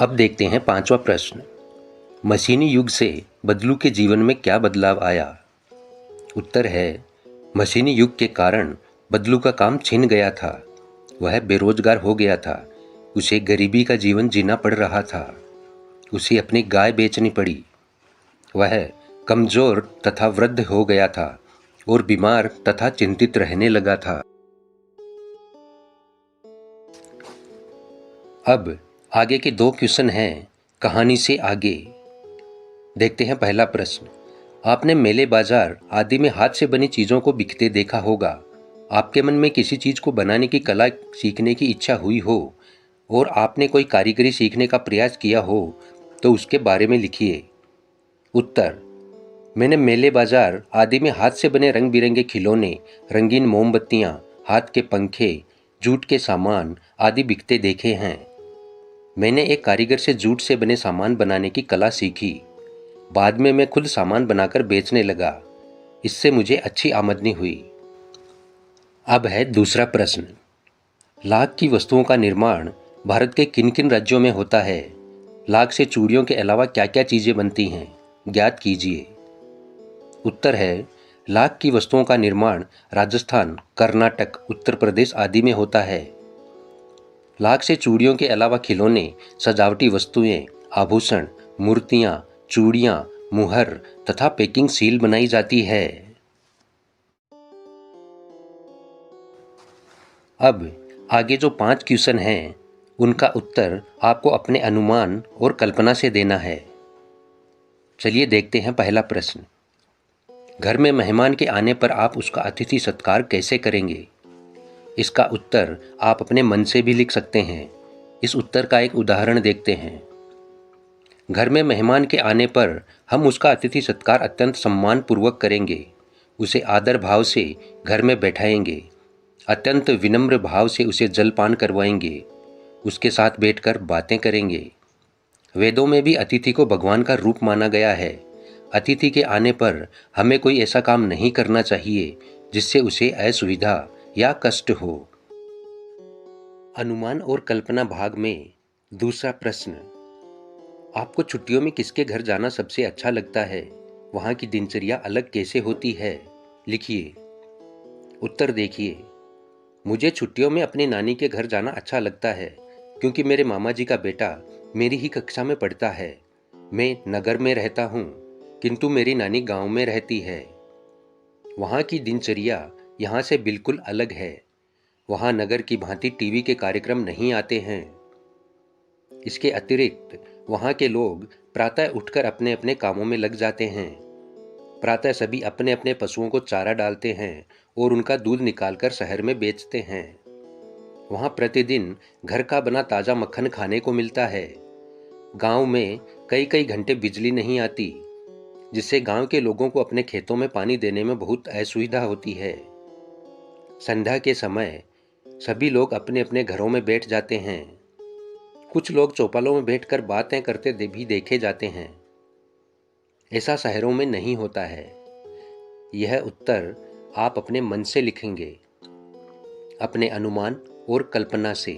अब देखते हैं पांचवा प्रश्न। मशीनी युग से बदलू के जीवन में क्या बदलाव आया? उत्तर है, मशीनी युग के कारण बदलू का काम छिन गया था। वह बेरोजगार हो गया था। उसे गरीबी का जीवन जीना पड़ रहा था। उसे अपनी गाय बेचनी पड़ी। वह कमजोर तथा वृद्ध हो गया था और बीमार तथा चिंतित रहने लगा था। अब आगे के दो क्वेश्चन हैं कहानी से आगे। देखते हैं पहला प्रश्न। आपने मेले बाजार आदि में हाथ से बनी चीजों को बिकते देखा होगा। आपके मन में किसी चीज को बनाने की कला सीखने की इच्छा हुई हो और आपने कोई कारीगरी सीखने का प्रयास किया हो तो उसके बारे में लिखिए। उत्तर, मैंने मेले बाजार आदि में हाथ से बने रंग बिरंगे खिलौने, रंगीन मोमबत्तियां, हाथ के पंखे, जूट के सामान आदि बिकते देखे हैं। मैंने एक कारीगर से जूट से बने सामान बनाने की कला सीखी। बाद में मैं खुद सामान बनाकर बेचने लगा। इससे मुझे अच्छी आमदनी हुई। अब है दूसरा प्रश्न। लाख की वस्तुओं का निर्माण भारत के किन किन राज्यों में होता है? लाख से चूड़ियों के अलावा क्या क्या चीजें बनती हैं? ज्ञात कीजिए। उत्तर है, लाख की वस्तुओं का निर्माण राजस्थान, कर्नाटक, उत्तर प्रदेश आदि में होता है। लाख से चूड़ियों के अलावा खिलौने, सजावटी वस्तुएं, आभूषण, मूर्तियां, चूड़ियां, मुहर तथा पैकिंग सील बनाई जाती है। अब आगे जो 5 क्वेश्चन हैं उनका उत्तर आपको अपने अनुमान और कल्पना से देना है। चलिए देखते हैं पहला प्रश्न। घर में मेहमान के आने पर आप उसका अतिथि सत्कार कैसे करेंगे? इसका उत्तर आप अपने मन से भी लिख सकते हैं। इस उत्तर का एक उदाहरण देखते हैं। घर में मेहमान के आने पर हम उसका अतिथि सत्कार अत्यंत सम्मान पूर्वक करेंगे। उसे आदर भाव से घर में बैठाएंगे। अत्यंत विनम्र भाव से उसे जलपान करवाएंगे। उसके साथ बैठकर बातें करेंगे। वेदों में भी अतिथि को भगवान का रूप माना गया है। अतिथि के आने पर हमें कोई ऐसा काम नहीं करना चाहिए जिससे उसे असुविधा या कष्ट हो। अनुमान और कल्पना भाग में दूसरा प्रश्न। आपको छुट्टियों में किसके घर जाना सबसे अच्छा लगता है? वहां की दिनचर्या अलग कैसे होती है? लिखिए। उत्तर देखिए। मुझे छुट्टियों में अपनी नानी के घर जाना अच्छा लगता है क्योंकि मेरे मामा जी का बेटा मेरी ही कक्षा में पढ़ता है। मैं नगर में रहता हूँ किंतु मेरी नानी गांव में रहती है। वहाँ की दिनचर्या यहाँ से बिल्कुल अलग है। वहाँ नगर की भांति टीवी के कार्यक्रम नहीं आते हैं। इसके अतिरिक्त वहाँ के लोग प्रातः उठकर अपने अपने कामों में लग जाते हैं। प्रातः सभी अपने अपने पशुओं को चारा डालते हैं और उनका दूध निकालकर शहर में बेचते हैं। वहाँ प्रतिदिन घर का बना ताजा मक्खन खाने को मिलता है। गांव में कई कई घंटे बिजली नहीं आती, जिससे गांव के लोगों को अपने खेतों में पानी देने में बहुत असुविधा होती है। संध्या के समय सभी लोग अपने अपने घरों में बैठ जाते हैं। कुछ लोग चौपालों में बैठकर बातें करते भी देखे जाते हैं। ऐसा शहरों में नहीं होता है। यह उत्तर आप अपने मन से लिखेंगे, अपने अनुमान और कल्पना से।